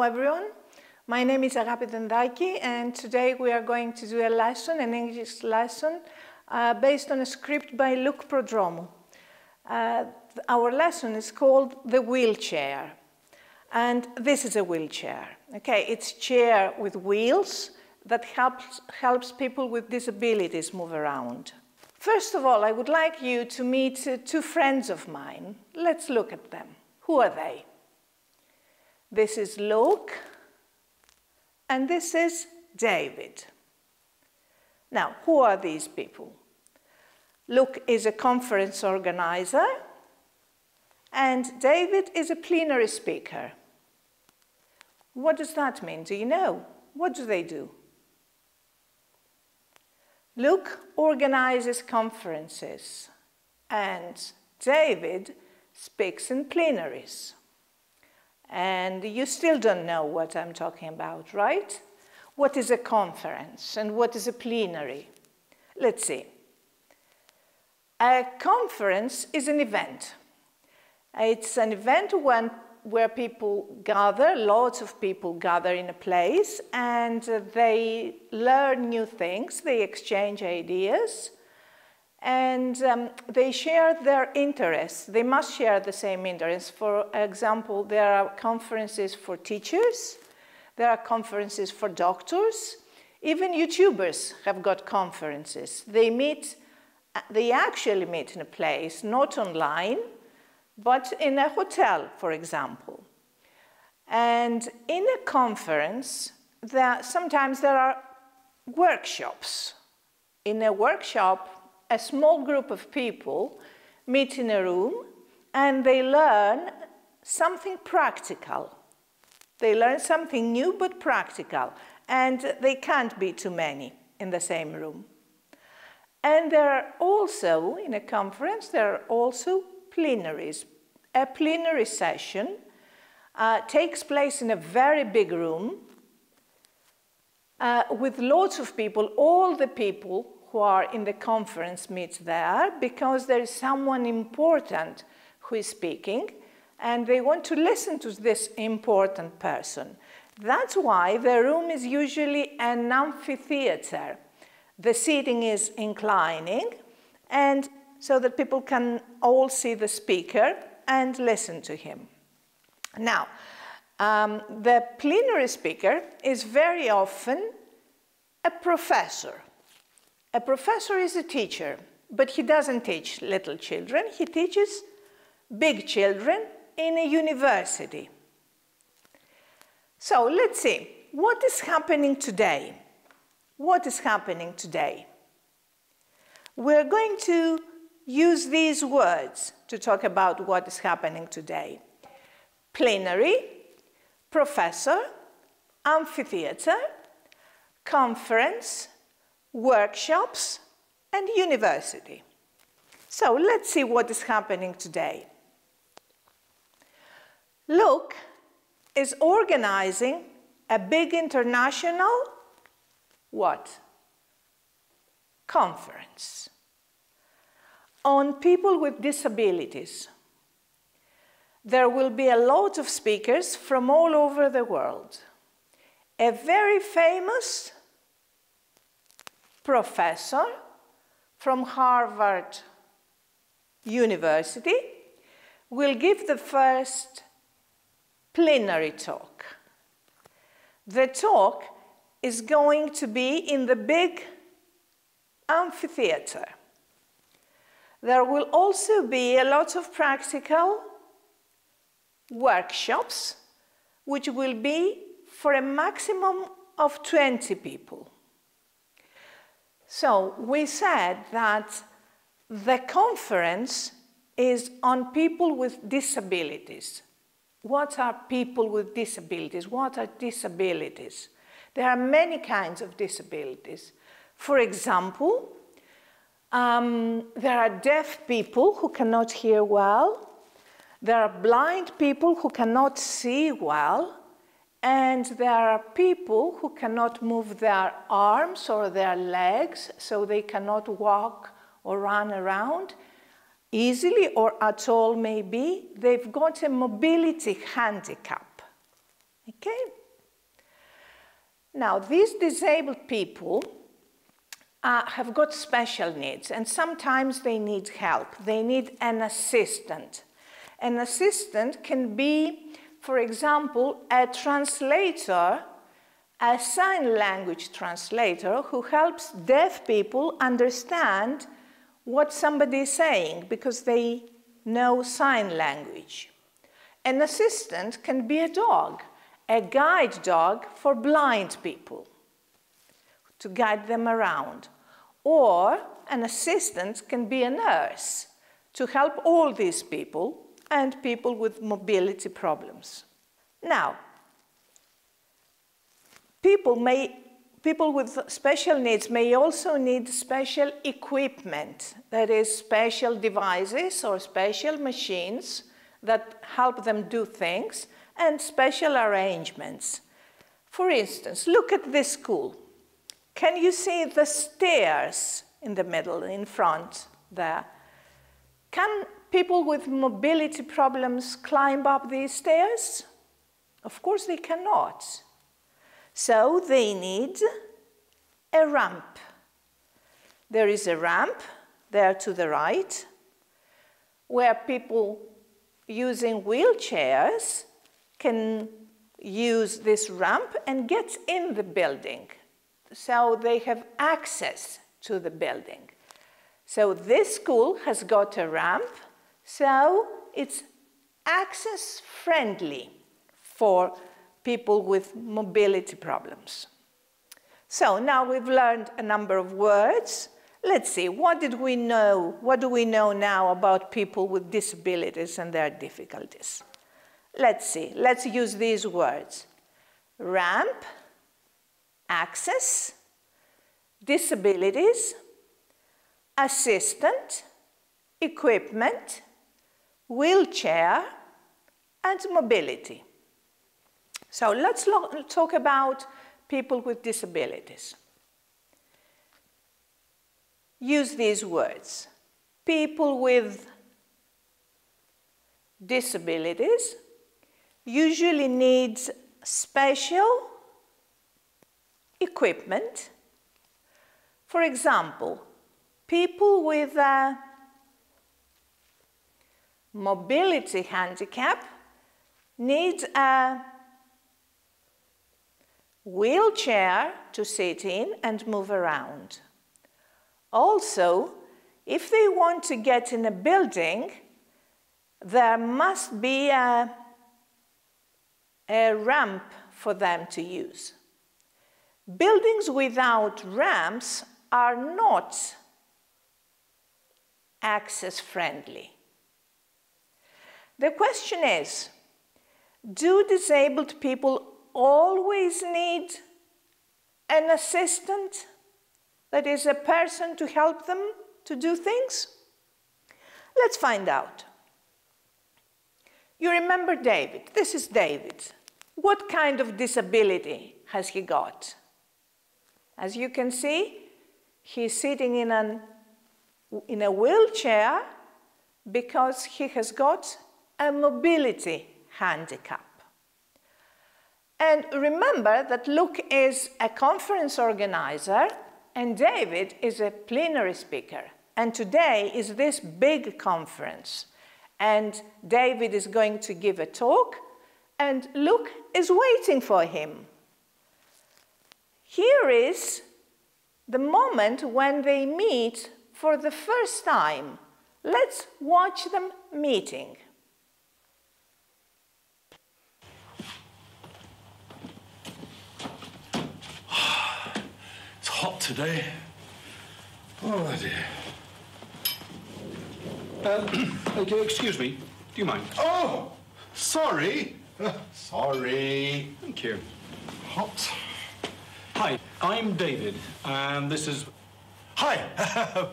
everyone. My name is Αγάπη Δενδάκη, and today we are going to do a lesson, an English lesson, based on a script by Luke Prodromou. Our lesson is called The Wheelchair, and this is a wheelchair. Okay, it's a chair with wheels that helps people with disabilities move around. First of all, I would like you to meet two friends of mine. Let's look at them. Who are they? This is Luke, and this is David. Now, who are these people? Luke is a conference organizer, and David is a plenary speaker. What does that mean? Do you know? What do they do? Luke organizes conferences, and David speaks in plenaries. And you still don't know what I'm talking about, right? What is a conference and what is a plenary? Let's see. A conference is an event. It's an event where people gather, lots of people gather in a place, and they learn new things, they exchange ideas, and they share their interests. They must share the same interests. For example, there are conferences for teachers, there are conferences for doctors, even YouTubers have got conferences. They actually meet in a place, not online, but in a hotel, for example. And in a conference, sometimes there are workshops. In a workshop, a small group of people meet in a room and they learn something practical. They learn something new but practical, and they can't be too many in the same room. And there are also, in a conference, there are also plenaries. A plenary session takes place in a very big room with lots of people. All the people who are in the conference meet there because there is someone important who is speaking, and they want to listen to this important person. That's why the room is usually an amphitheater. The seating is inclining, and so that people can all see the speaker and listen to him. Now, the plenary speaker is very often a professor. A professor is a teacher, but he doesn't teach little children. He teaches big children in a university. So let's see, what is happening today? What is happening today? We're going to use these words to talk about what is happening today. Plenary, professor, amphitheater, conference, workshops, and university. So let's see what is happening today. Luke is organizing a big international what? Conference on people with disabilities. There will be a lot of speakers from all over the world. A very famous professor from Harvard University will give the first plenary talk. The talk is going to be in the big amphitheater. There will also be a lot of practical workshops, which will be for a maximum of 20 people. So we said that the conference is on people with disabilities. What are people with disabilities? What are disabilities? There are many kinds of disabilities. For example, there are deaf people who cannot hear well. There are blind people who cannot see well. And there are people who cannot move their arms or their legs, so they cannot walk or run around easily or at all maybe. They've got a mobility handicap. Okay? Now, these disabled people have got special needs, and sometimes they need help. They need an assistant. An assistant can be, for example, a translator, a sign language translator who helps deaf people understand what somebody is saying because they know sign language. An assistant can be a dog, a guide dog for blind people to guide them around. Or an assistant can be a nurse to help all these people and people with mobility problems. Now, people with special needs may also need special equipment, that is, special devices or special machines that help them do things, and special arrangements. For instance, look at this school. Can you see the stairs in the middle, in front there? Can people with mobility problems climb up these stairs? Of course they cannot. So they need a ramp. There is a ramp there to the right where people using wheelchairs can use this ramp and get in the building. So they have access to the building. So this school has got a ramp, so it's access-friendly for people with mobility problems. So now we've learned a number of words. Let's see, what do we know now about people with disabilities and their difficulties? Let's see, let's use these words. Ramp, access, disabilities, assistant, equipment, wheelchair, and mobility. So let's talk about people with disabilities. Use these words. People with disabilities usually need special equipment. For example, people with a mobility handicap need a wheelchair to sit in and move around. Also, if they want to get in a building, there must be a ramp for them to use. Buildings without ramps are not access-friendly. The question is, do disabled people always need an assistant, that is, a person to help them to do things? Let's find out. You remember David. This is David. What kind of disability has he got? As you can see, he's sitting in a wheelchair because he has got a mobility handicap. And remember that Luke is a conference organizer and David is a plenary speaker. And today is this big conference. And David is going to give a talk and Luke is waiting for him. Here is the moment when they meet for the first time. Let's watch them meeting. It's hot today. Oh dear. Excuse me, do you mind? Oh, sorry. Sorry. Thank you. Hot. Hi, I'm David, and this is... Hi,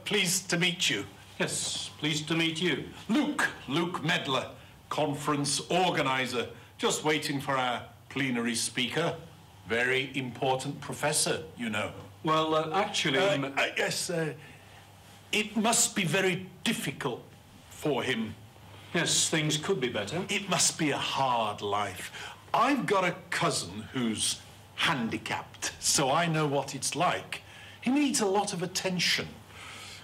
pleased to meet you. Yes, pleased to meet you. Luke Medler, conference organizer. Just waiting for our plenary speaker. Very important professor, you know. Well, actually... yes, it must be very difficult for him. Yes, things could be better. It must be a hard life. I've got a cousin who's handicapped, so I know what it's like. He needs a lot of attention.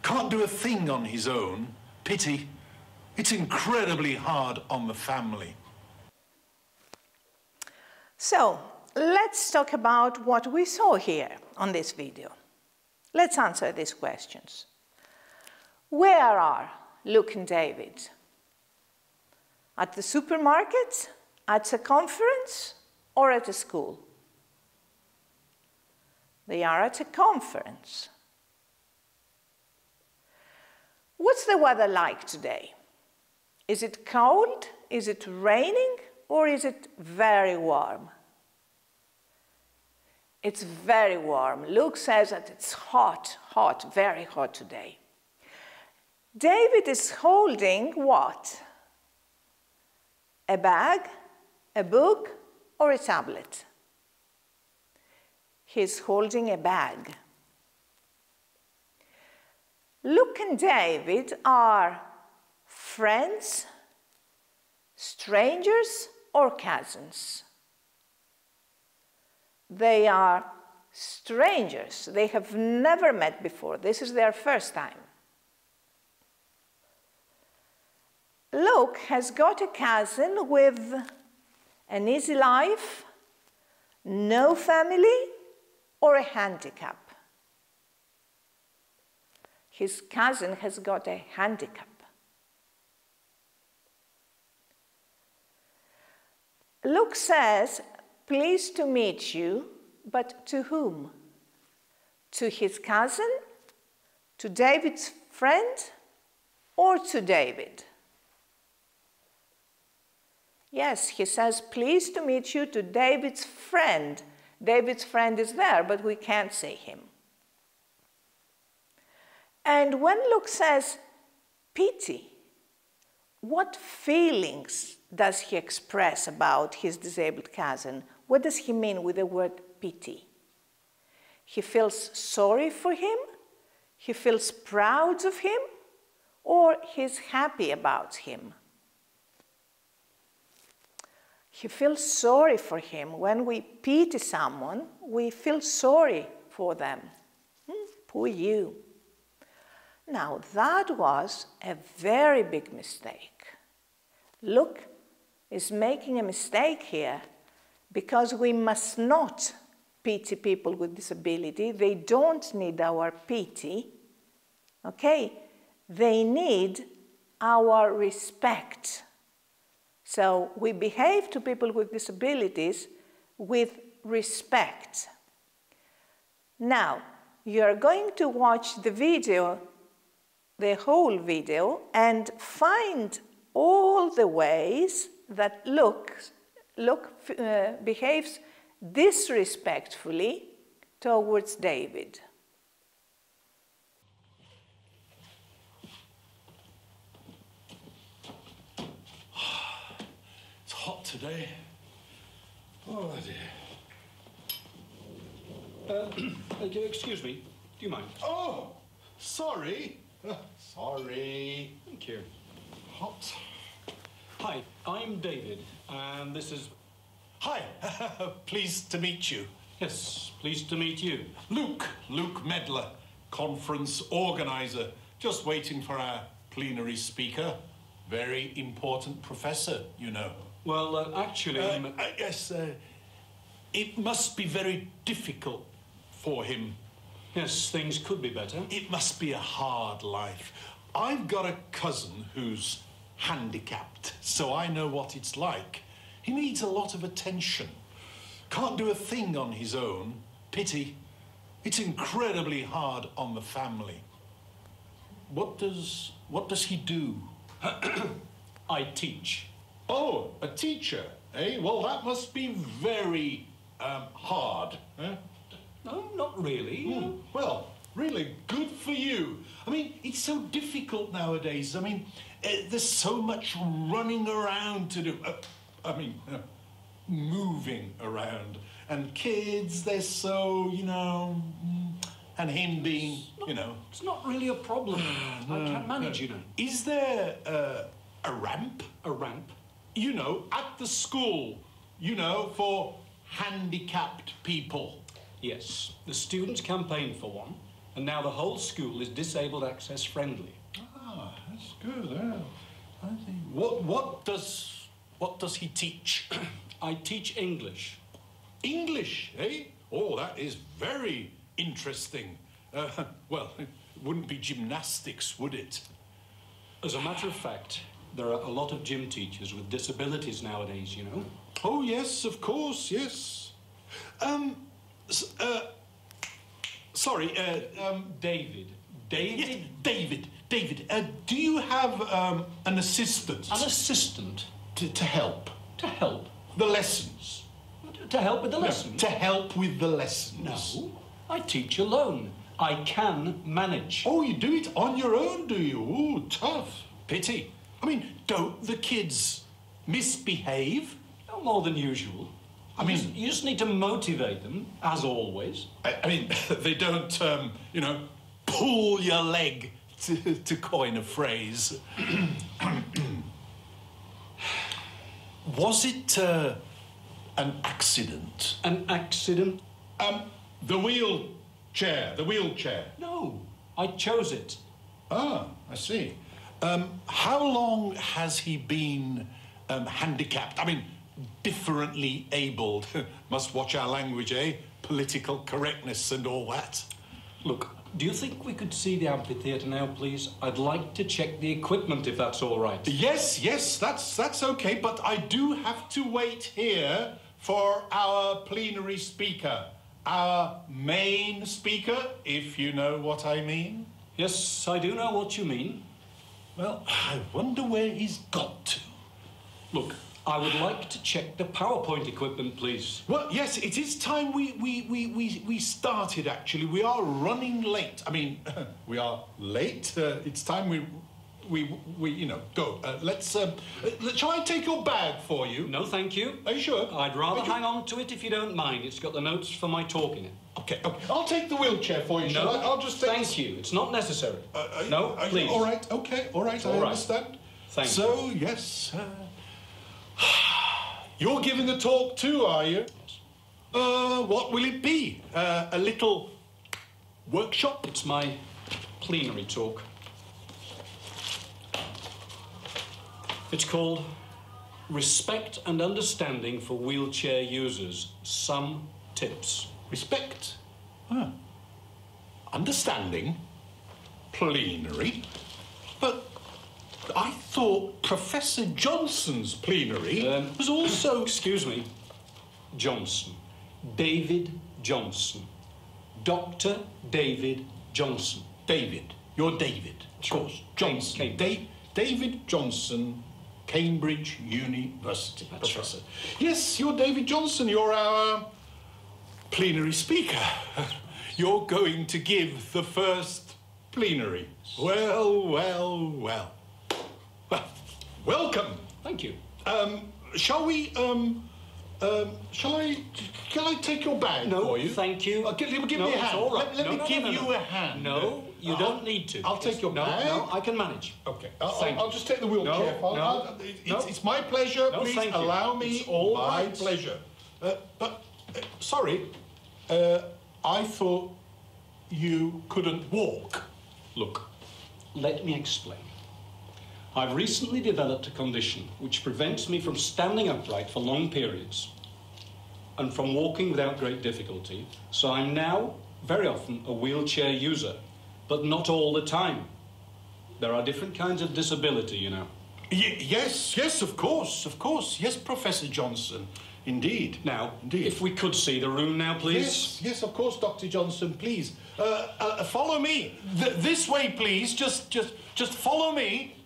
Can't do a thing on his own. Pity. It's incredibly hard on the family. So, let's talk about what we saw here on this video. Let's answer these questions. Where are Luke and David? At the supermarket, at a conference, or at a school? They are at a conference. What's the weather like today? Is it cold? Is it raining? Or is it very warm? It's very warm. Luke says that it's hot, hot, very hot today. David is holding what? A bag, a book, or a tablet? He's holding a bag. Luke and David are friends, strangers, or cousins? They are strangers. They have never met before. This is their first time. Luke has got a cousin with an easy life, no family, or a handicap. His cousin has got a handicap. Luke says, pleased to meet you, but to whom? To his cousin, to David's friend, or to David? Yes, he says, pleased to meet you to David's friend. David's friend is there, but we can't see him. And when Luke says pity, what feelings does he express about his disabled cousin? What does he mean with the word pity? He feels sorry for him? He feels proud of him? Or he's happy about him? He feels sorry for him. When we pity someone, we feel sorry for them. Poor you. Now, that was a very big mistake. Luke is making a mistake here because we must not pity people with disability. They don't need our pity, okay? They need our respect. So we behave to people with disabilities with respect. Now, you're going to watch the video, the whole video, and find all the ways that Luke behaves disrespectfully towards David. It's hot today. Oh, dear. Excuse me, do you mind? Oh, sorry. Sorry. Thank you. Hot. Hi, I'm David, and this is... Hi, pleased to meet you. Yes, pleased to meet you. Luke Medler, conference organizer, just waiting for our plenary speaker. Very important professor, you know. Well, actually... yes, it must be very difficult for him. Yes, things could be better. It must be a hard life. I've got a cousin who's handicapped, so I know what it's like. He needs a lot of attention. Can't do a thing on his own. Pity. It's incredibly hard on the family. What does he do? I teach. Oh, a teacher, eh? Well, that must be very hard. Eh? No, not really. Well, really good for you. I mean, it's so difficult nowadays. I mean, there's so much running around to do. Moving around. And kids, they're so, you know, and him being, you know. It's not really a problem. I can't manage, you know. Is there a ramp? A ramp? You know, at the school, you know, for handicapped people. Yes, the students campaigned for one, and now the whole school is disabled access friendly. Ah, that's good. I think. What does he teach? I teach English. English, eh? Oh, that is very interesting. Well, it wouldn't be gymnastics, would it? As a matter of fact, there are a lot of gym teachers with disabilities nowadays, you know. Oh, yes, of course, yes. Sorry, David. Yes, David. Do you have an assistant? An assistant? To help? To help? The lessons. To help with the lessons? To help with the lessons. No, I teach alone. I can manage. Oh, you do it on your own, do you? Oh, tough. Pity. I mean, don't the kids misbehave? No more than usual. I mean, you just need to motivate them, as always. I mean, they don't, you know, pull your leg, to coin a phrase. Was it an accident? An accident? The wheelchair. No, I chose it. Ah, I see. How long has he been handicapped? I mean, differently abled. Must watch our language, eh? Political correctness and all that. Look, do you think we could see the amphitheatre now, please? I'd like to check the equipment, if that's all right. Yes, that's okay, but I do have to wait here for our plenary speaker. Our main speaker, if you know what I mean. Yes, I do know what you mean. Well, I wonder where he's got to. Look, I would like to check the PowerPoint equipment, please. Well, yes, it is time we started, actually. We are running late. I mean, we are late. It's time we you know, go. Shall I take your bag for you? No, thank you. Are you sure? I'd rather hang on to it if you don't mind. It's got the notes for my talk in it. Okay. I'll take the wheelchair for you, shall I? I'll just take Thank you. It's not necessary. No, please. All right, okay, all right, I understand. Thank you. So, yes, you're giving a talk too, are you? What will it be? A little workshop? It's my plenary talk. It's called Respect and Understanding for Wheelchair Users. Some tips. Respect. Understanding. Plenary. But I thought Professor Johnson's plenary was also... Excuse me. Johnson. David Johnson. Dr. David Johnson. David. You're David. Of course. Johnson. David Johnson, Cambridge University professor. Right. Yes, you're David Johnson. You're our plenary speaker. You're going to give the first plenary. Well. Well, welcome. Thank you. Shall we, can I take your bag for you? No, thank you. Give me a hand. All right. Let me give you a hand. No, you don't need to. I'll take your bag. No, I can manage. Okay. I'll just take the wheelchair. It's my pleasure. No, please allow me. It's all my right. pleasure. Sorry. I thought you couldn't walk. Look, let me explain. I've recently developed a condition which prevents me from standing upright for long periods and from walking without great difficulty, so I'm now very often a wheelchair user, but not all the time. There are different kinds of disability, you know. Yes, of course. Yes, Professor Johnson. Indeed. Now, if we could see the room now, please. Yes, of course, Dr. Johnson, please. Follow me. This way, please. Just follow me.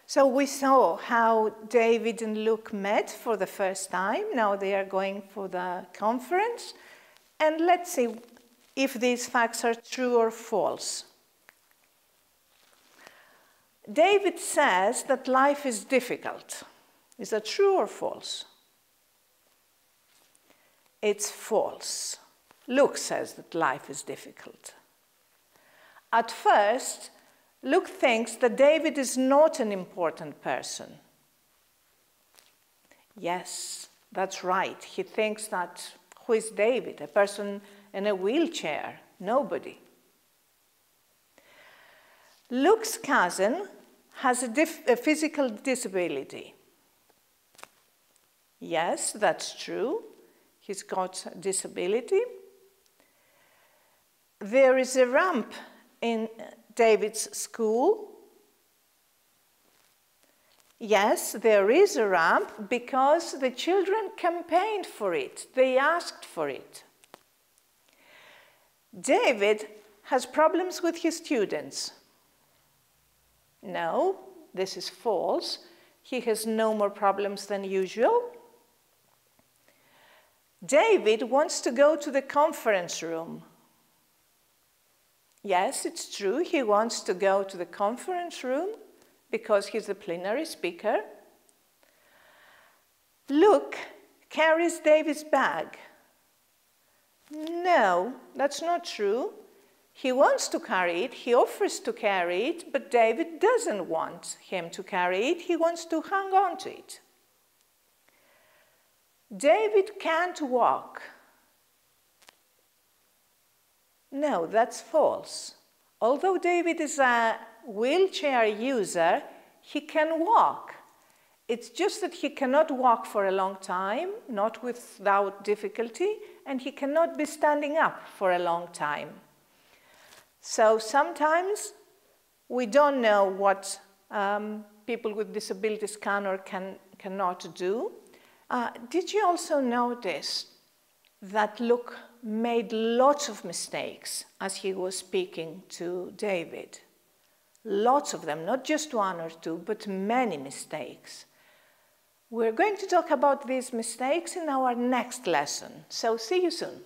So we saw how David and Luke met for the first time. Now they are going for the conference. And let's see if these facts are true or false. David says that life is difficult. Is that true or false? It's false. Luke says that life is difficult. At first, Luke thinks that David is not an important person. Yes, that's right. He thinks that, who is David? A person in a wheelchair? Nobody. Luke's cousin has a physical disability. Yes, that's true. He's got a disability. There is a ramp in David's school. Yes, there is a ramp because the children campaigned for it. They asked for it. David has problems with his students. No, this is false. He has no more problems than usual. David wants to go to the conference room. Yes, it's true. He wants to go to the conference room because he's the plenary speaker. Luke carries David's bag. No, that's not true. He wants to carry it, he offers to carry it, but David doesn't want him to carry it, he wants to hang on to it. David can't walk. No, that's false. Although David is a wheelchair user, he can walk. It's just that he cannot walk for a long time, not without difficulty, and he cannot be standing up for a long time. So sometimes we don't know what people with disabilities can or cannot do. Did you also notice that Luke made lots of mistakes as he was speaking to David? Lots of them, not just one or two, but many mistakes. We're going to talk about these mistakes in our next lesson, so see you soon.